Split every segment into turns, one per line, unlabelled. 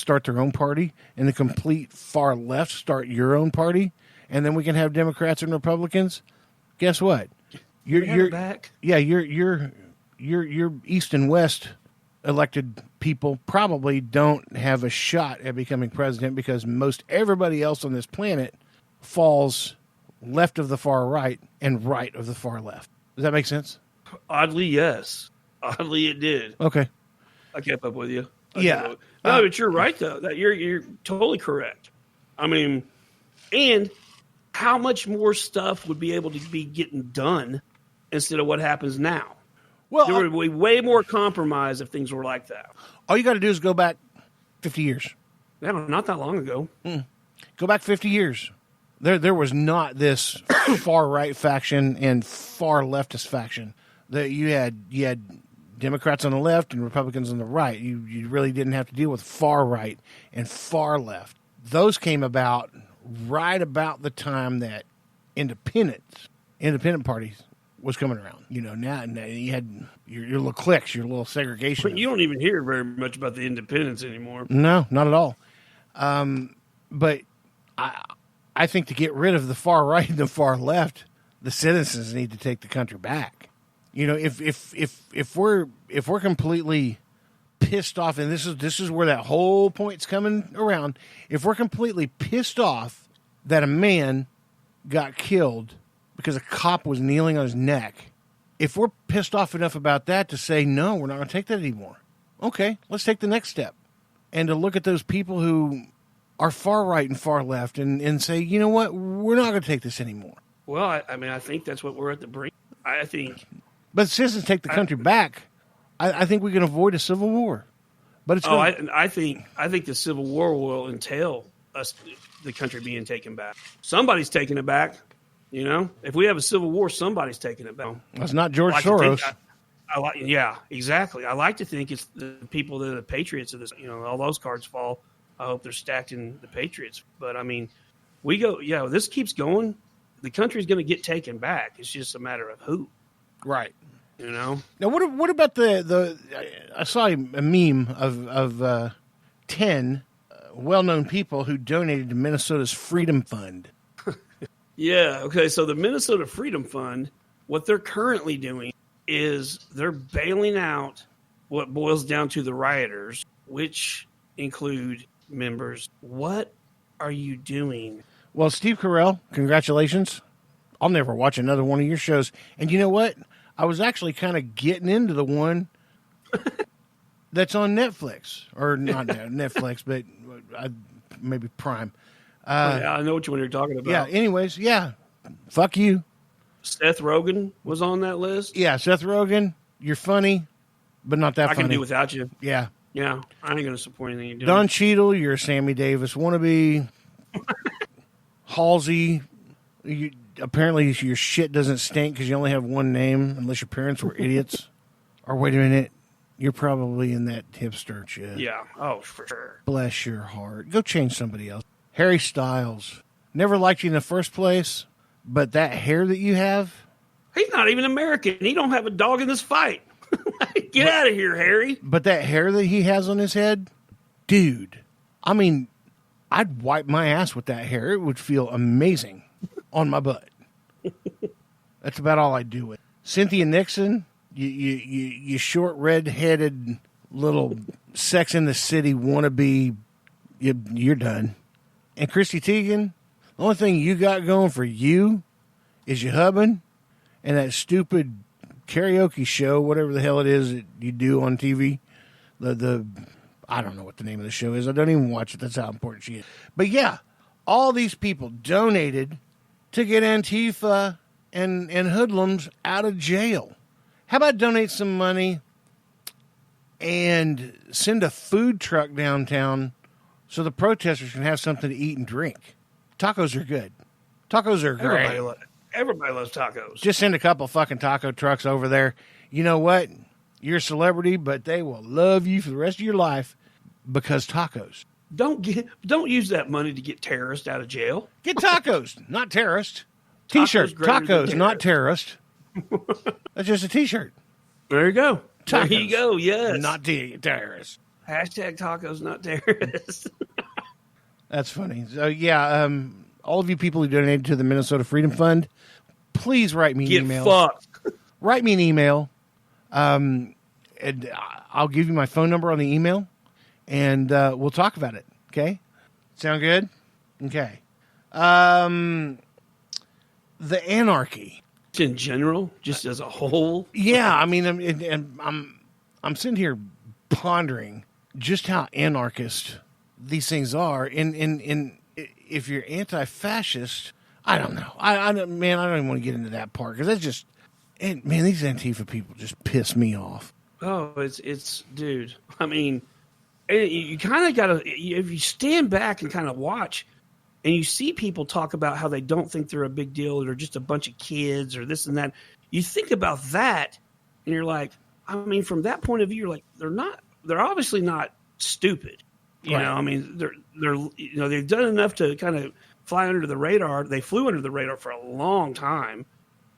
start their own party, and the complete far left start your own party, and then we can have Democrats and Republicans. Guess what? You're
back.
Yeah, your East and West elected people probably don't have a shot at becoming president because most everybody else on this planet falls left of the far right and right of the far left. Does that make sense?
Oddly, yes. Oddly, it did.
Okay.
I kept up with you.
Yeah.
No, but you're right though. That you're totally correct. I mean, and how much more stuff would be able to be getting done instead of what happens now?
Well,
there would be way more compromise if things were like that.
All you got to do is go back 50 years.
Yeah, not that long ago.
Go back 50 years. There was not this far right faction and far leftist faction. That you had Democrats on the left and Republicans on the right. You really didn't have to deal with far right and far left. Those came about right about the time that independent parties was coming around. Now you had your little cliques, your little segregation.
But you don't even hear very much about the independents anymore.
No, not at all. But I think to get rid of the far right and the far left, the citizens need to take the country back. If we're completely pissed off, and this is where that whole point's coming around. If we're completely pissed off that a man got killed because a cop was kneeling on his neck, if we're pissed off enough about that to say, no, we're not going to take that anymore. Okay, let's take the next step. And to look at those people who are far right and far left and say, you know what, we're not going to take this anymore.
Well, I think that's what we're at the brink. I think.
But citizens take the country back. I think we can avoid a civil war. But it's
I think the Civil War will entail the country being taken back. Somebody's taking it back. If we have a civil war, somebody's taking it back.
That's not George Soros.
Yeah, exactly. I like to think it's the people that are the patriots of this. All those cards fall. I hope they're stacked in the Patriots. But I mean, this keeps going. The country's going to get taken back. It's just a matter of who.
Right.
Now
what about the I saw a meme of 10 well-known people who donated to Minnesota's Freedom Fund.
Yeah, okay, so the Minnesota Freedom Fund, what they're currently doing is they're bailing out what boils down to the rioters, which include members. What are you doing?
Well, Steve Carell, congratulations. I'll never watch another one of your shows. And you know what? I was actually kind of getting into the one that's on Netflix. Or not Netflix, but maybe Prime.
I know which one you're talking about.
Yeah, anyways, yeah. Fuck you.
Seth Rogen was on that list?
Yeah, Seth Rogen, you're funny, but not that funny.
I can do without you.
Yeah.
Yeah, I ain't going to support anything you're doing.
Don Cheadle, you're a Sammy Davis wannabe. Halsey, apparently your shit doesn't stink because you only have one name unless your parents were idiots. Or wait a minute, you're probably in that hipster shit.
Yeah, oh, for sure.
Bless your heart. Go change somebody else. Harry Styles, never liked you in the first place, but that hair that you have.
He's not even American. He don't have a dog in this fight. Get out of here, Harry.
But that hair that he has on his head, dude, I mean, I'd wipe my ass with that hair. It would feel amazing on my butt. That's about all I do with. Cynthia Nixon, you short red-headed little Sex in the City wannabe, you're done. And Chrissy Teigen, the only thing you got going for you is your husband and that stupid karaoke show, whatever the hell it is that you do on TV. I don't know what the name of the show is. I don't even watch it. That's how important she is. But yeah, all these people donated to get Antifa and hoodlums out of jail. How about donate some money and send a food truck downtown so the protesters can have something to eat and drink? Tacos are good. Tacos are great.
Everybody loves tacos.
Just send a couple fucking taco trucks over there. You know what? You're a celebrity, but they will love you for the rest of your life because tacos.
Don't use that money to get terrorists out of jail.
Get tacos, not terrorist. T-shirt. Tacos, not terrorist. That's just a T-shirt.
There you go.
Tacos,
there you go. Yes.
Not terrorist.
Hashtag tacos, not terrorists.
That's funny. So yeah, all of you people who donated to the Minnesota Freedom Fund, please write me an
Get
email.
fucked.
Write me an email. And I'll give you my phone number on the email, and we'll talk about it. Okay? Sound good? Okay. The anarchy.
In general, just as a whole.
Yeah, I mean, I'm sitting here pondering just how anarchist these things are. And if you're anti-fascist, I don't know. I don't even want to get into that part because that's just, man, these Antifa people just piss me off.
Oh, it's dude. I mean, you kind of got to, if you stand back and kind of watch, and you see people talk about how they don't think they're a big deal, or they're just a bunch of kids, or this and that. You think about that, and you're like, I mean, from that point of view, you're like, they're obviously not stupid. You know, I mean, they're they've done enough to kind of fly under the radar. They flew under the radar for a long time.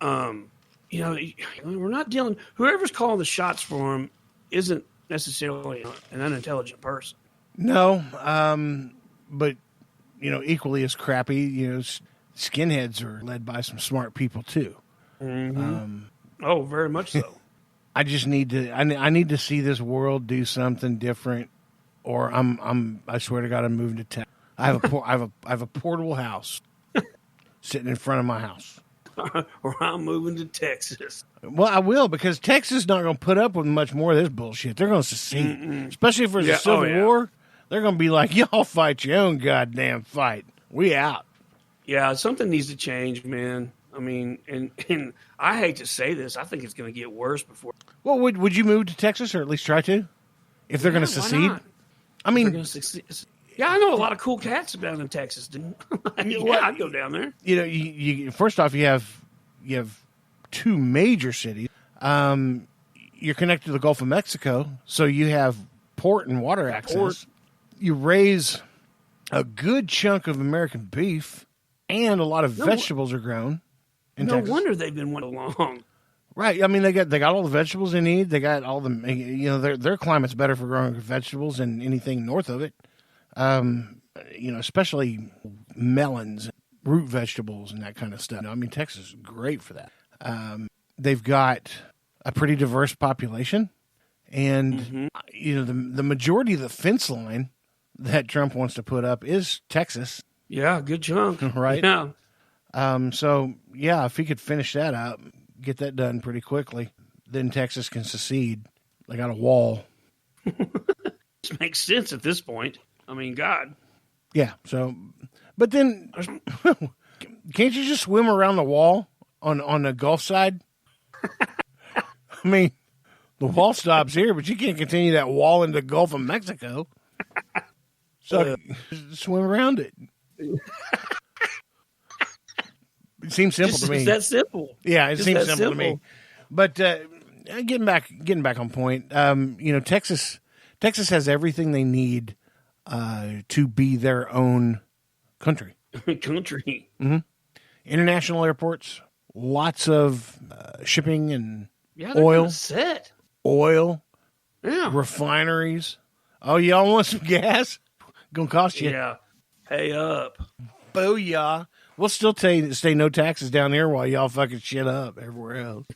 You know, we're not dealing. Whoever's calling the shots for them isn't necessarily an unintelligent person.
No, but equally as crappy. Skinheads are led by some smart people too.
Mm-hmm. Oh, very much so.
I just need to. I need to see this world do something different, or I swear to God, I'm moving to town. I have a portable house sitting in front of my house.
Or I'm moving to Texas.
Well, I will, because Texas is not going to put up with much more of this bullshit. They're going to secede. Especially if there's a civil war. They're going to be like, y'all fight your own goddamn fight. We out.
Yeah, something needs to change, man. I mean, and I hate to say this. I think it's going to get worse before.
Well, would you move to Texas, or at least try to? If they're going to secede?
I mean, yeah, I know a lot of cool cats down in Texas, dude. I'd go down there.
You first off, you have two major cities. You're connected to the Gulf of Mexico, so you have port and water access. You raise a good chunk of American beef, and a lot of vegetables are grown in
no
Texas.
Wonder they've been winning along.
Right. I mean, they got all the vegetables they need. They got all the their climate's better for growing vegetables than anything north of it. Especially melons, root vegetables, and that kind of stuff. I mean, Texas is great for that. They've got a pretty diverse population, and the majority of the fence line that Trump wants to put up is Texas.
Yeah, good chunk,
right?
Yeah.
So yeah, if he could finish that up, get that done pretty quickly, then Texas can secede. They got a wall.
This makes sense at this point. I mean, God.
Yeah. So, but then, can't you just swim around the wall on the Gulf side? I mean, the wall stops here, but you can't continue that wall into the Gulf of Mexico. So, just swim around it. It seems simple to me.
It's that simple.
Yeah, it seems simple to me. But getting back on point, Texas has everything they need to be their own country. Mm-hmm. International airports, lots of shipping and oil, refineries. Oh, y'all want some gas? Gonna cost you.
Yeah, pay up.
Booyah. We'll still stay no taxes down there while y'all fucking shit up everywhere else.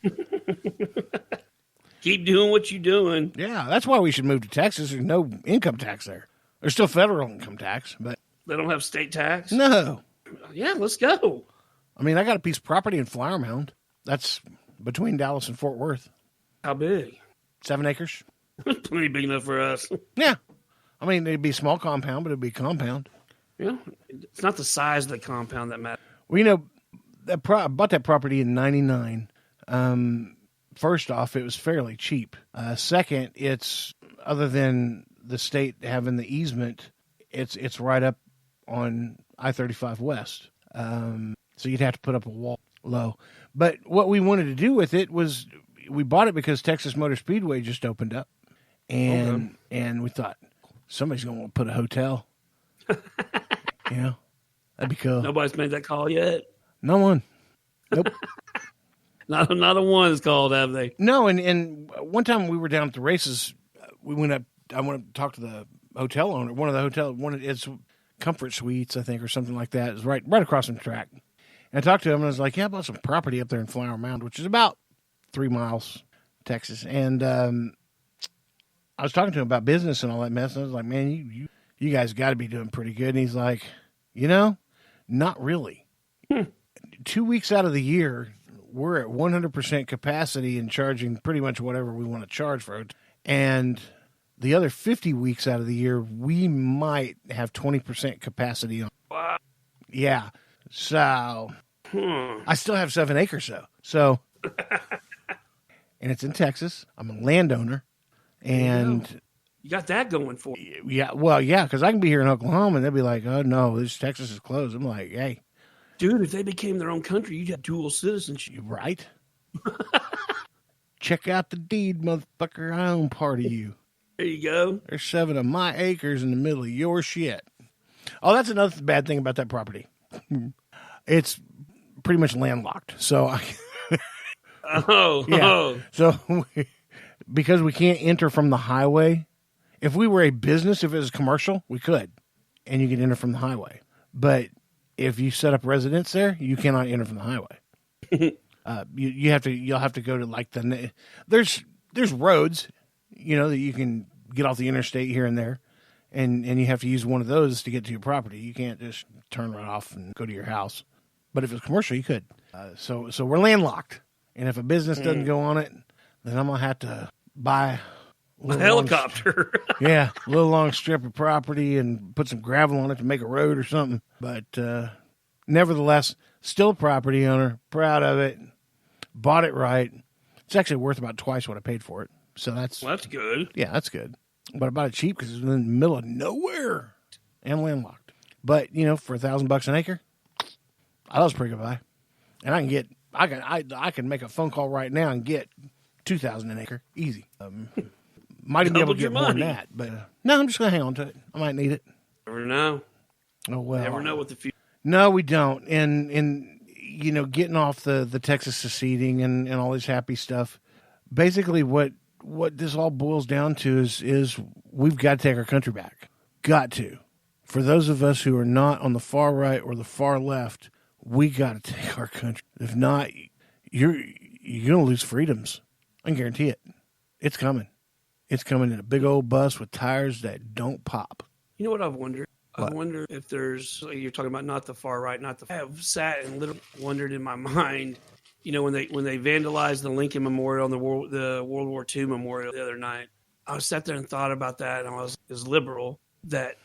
Keep doing what you're doing.
Yeah, that's why we should move to Texas. There's no income tax there. There's still federal income tax, but
they don't have state tax?
No.
Yeah, let's go.
I mean, I got a piece of property in Flower Mound. That's between Dallas and Fort Worth.
How big?
7 acres.
Plenty big enough for us.
Yeah. I mean, it'd be a small compound, but it'd be a compound.
Yeah. It's not the size of the compound that matters.
Well, I bought that property in 1999. First off, it was fairly cheap. Second, it's, other than the state having the easement, it's right up on I-35 West. So you'd have to put up a wall low. But what we wanted to do with it was, we bought it because Texas Motor Speedway just opened up. And we thought, somebody's going to want to put a hotel. That'd be cool.
Nobody's made that call yet?
No one. Nope.
Not a one is called, have they?
No, and one time we were down at the races, we went up I went to talk to the hotel owner. It's Comfort Suites, I think, or something like that. It's right across from the track. And I talked to him, and I was like, "Yeah, I bought some property up there in Flower Mound, which is about 3 miles, Texas." And I was talking to him about business and all that mess. And I was like, "Man, you guys got to be doing pretty good." And he's like, "Not really. 2 weeks out of the year, we're at 100% capacity and charging pretty much whatever we want to charge for it. And the other 50 weeks out of the year, we might have 20% capacity on."
Wow.
Yeah. So I still have 7 acres though. So, and it's in Texas. I'm a landowner, and
you got that going for you.
Yeah. Well, yeah, because I can be here in Oklahoma and they'll be like, "Oh no, Texas is closed." I'm like, "Hey,
dude, if they became their own country, you'd have dual citizenship."
Right? Check out the deed, motherfucker. I own part of you.
There you go.
There's 7 of my acres in the middle of your shit. Oh, that's another bad thing about that property. It's pretty much landlocked. So, So, because we can't enter from the highway, if we were a business, if it was commercial, we could, and you could enter from the highway. But if you set up residence there, you cannot enter from the highway. You'll have to go to like there's roads, that you can get off the interstate here and there, and you have to use one of those to get to your property. You can't just turn right off and go to your house. But if it's commercial, you could. So we're landlocked, and if a business doesn't go on it, then I'm gonna have to buy
a helicopter.
A little long strip of property and put some gravel on it to make a road or something. But nevertheless, still a property owner, proud of it, bought it right. It's actually worth about twice what I paid for it. So that's
good.
Yeah, that's good. But I bought it cheap because it's in the middle of nowhere and landlocked. But for $1,000 an acre, that was pretty good buy. And I can make a phone call right now and get $2,000 an acre easy. Might even be able to get more than that, but no, I'm just gonna hang on to it. I might need it.
Never know.
Oh well.
Never know what the future.
No, we don't. And getting off the Texas seceding and all this happy stuff. Basically, what this all boils down to is we've got to take our country back. Got to. For those of us who are not on the far right or the far left, we got to take our country. If not, you're gonna lose freedoms. I can guarantee it. It's coming. It's coming in a big old bus with tires that don't pop.
You know what I've wondered?
What?
I wonder if you're talking about not the far right, I have sat and literally wondered in my mind, when they vandalized the Lincoln Memorial and the World War II Memorial the other night, I was sat there and thought about that, and I was as liberal that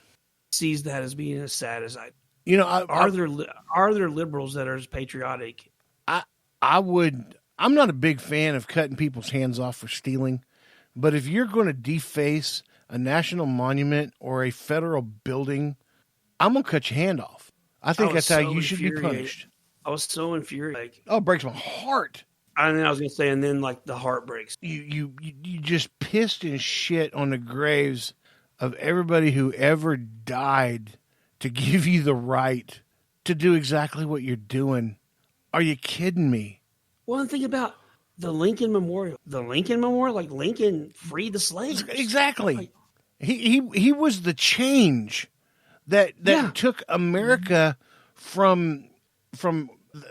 sees that as being as sad as I. Are there liberals that are as patriotic?
I'm not a big fan of cutting people's hands off for stealing, but if you're going to deface a national monument or a federal building, I'm going to cut your hand off. I think that's how you should be punished.
I was so infuriated.
Oh, it breaks my heart.
I was going to say, and then the heart breaks.
You just pissed and shit on the graves of everybody who ever died to give you the right to do exactly what you're doing. Are you kidding me?
Well, and think about the Lincoln Memorial. The Lincoln Memorial, like Lincoln freed the slaves.
Exactly. He was the change that took America from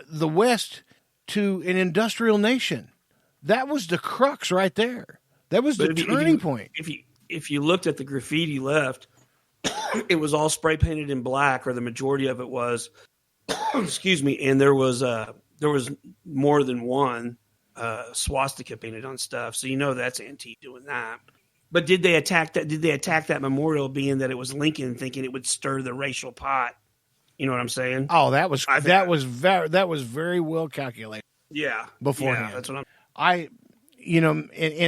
the West to an industrial nation. That was the crux right there. That was the turning point.
If you looked at the graffiti left, it was all spray painted in black, or the majority of it was. Excuse me, and there was more than one swastika painted on stuff, so that's Antifa doing that. But did they attack that? Did they attack that memorial, being that it was Lincoln, thinking it would stir the racial pot? You know what I'm saying?
Oh, that was very well calculated.
Yeah,
beforehand.
Yeah, that's what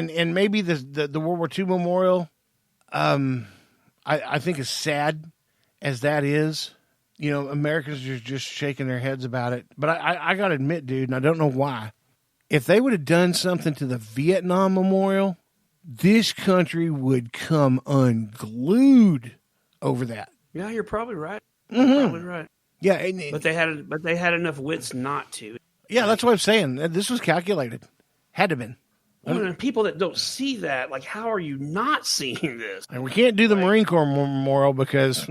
and maybe the World War II memorial, I think as sad as that is, Americans are just shaking their heads about it. But I got to admit, dude, and I don't know why, if they would have done something to the Vietnam memorial, this country would come unglued over that.
Yeah, you're probably right.
Mm-hmm.
Probably right.
Yeah,
but they had enough wits not to.
Yeah, that's what I'm saying. This was calculated. Had to have been.
And people that don't see that, like, how are you not seeing this?
And we can't do the Marine Corps Memorial because